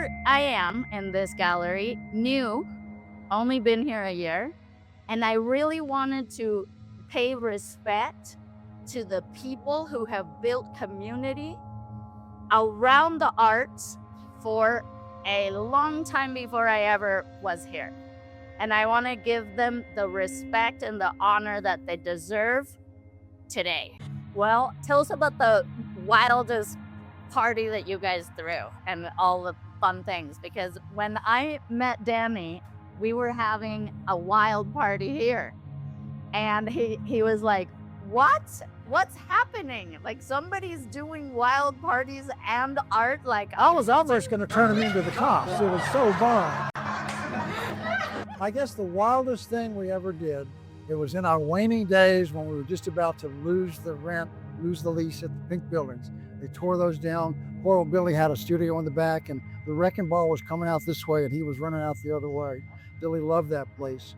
here I am in this gallery, new, only been here a year, and I really wanted to pay respect to the people who have built community around the arts for a long time before I ever was here. And I want to give them the respect and the honor that they deserve today. Well, tell us about the wildest party that you guys threw and all the fun things, because when I met Danny, we were having a wild party here, and he was like, what's happening? Like, somebody's doing wild parties and art. Like, I was almost going to turn him into the cops. It was so fun. I guess the wildest thing we ever did, it was in our waning days when we were just about to lose the lease at the Pink Buildings. They tore those down. Poor old Billy had a studio in the back, and the wrecking ball was coming out this way, and he was running out the other way. Billy loved that place.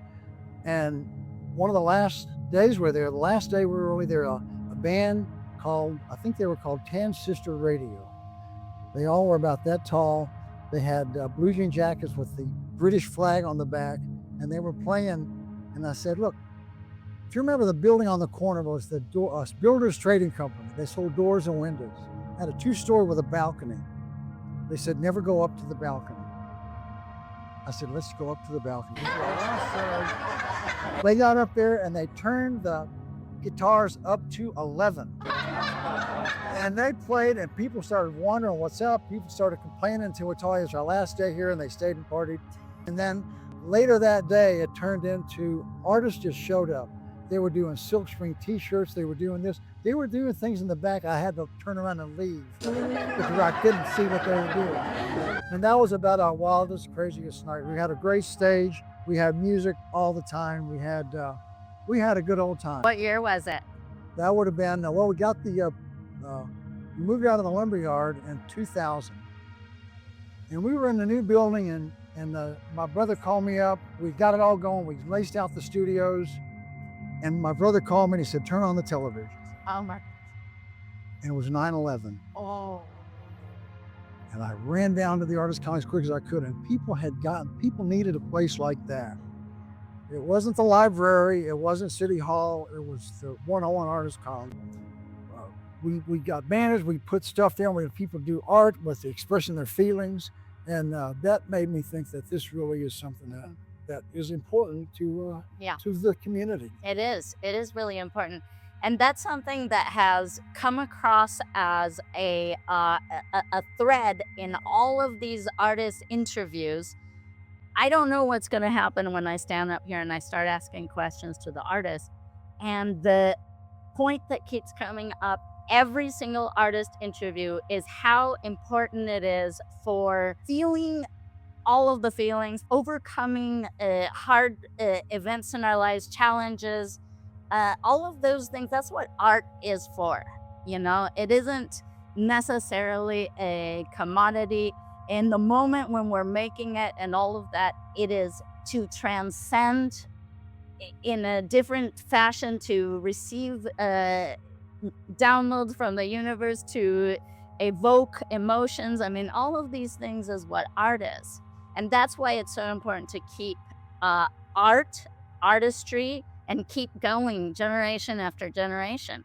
And one of the last days we were there, the last day we were really there, a band called, I think they were called Tan Sister Radio. They all were about that tall. They had blue jean jackets with the British flag on the back, and they were playing. And I said, look, if you remember, the building on the corner was the Builders Trading Company. They sold doors and windows. Had a 2-story with a balcony. They said, never go up to the balcony. I said, let's go up to the balcony. They got up there and they turned the guitars up to 11. And they played, and people started wondering what's up. People started complaining until we told you it's our last day here, and they stayed and partied. And then later that day, it turned into artists just showed up. They were doing silkscreen t-shirts. They were doing this. They were doing things in the back. I had to turn around and leave because I couldn't see what they were doing. And that was about our wildest, craziest night. We had a great stage. We had music all the time. We had a good old time. what year was it? That would have been, well, we got we moved out of the lumberyard in 2000. And we were in the new building, and my brother called me up. We got it all going. We laced out the studios. And my brother called me and he said, turn on the television. Oh my. And it was 9/11. Oh. And I ran down to the Artists Colony as quick as I could. And people needed a place like that. It wasn't the library. It wasn't City Hall. It was the 101 Artists Colony. We got banners. We put stuff there. We had people do art with expressing their feelings. And that made me think that this really is something that is important to the community. It is really important. And that's something that has come across as a thread in all of these artist interviews. I don't know what's going to happen when I stand up here and I start asking questions to the artists. And the point that keeps coming up every single artist interview is how important it is for feeling all of the feelings, overcoming hard events in our lives, challenges, all of those things. That's what art is for. You know, it isn't necessarily a commodity. In the moment when we're making it and all of that, it is to transcend in a different fashion, to receive downloads from the universe, to evoke emotions. I mean, all of these things is what art is. And that's why it's so important to keep artistry, and keep going generation after generation.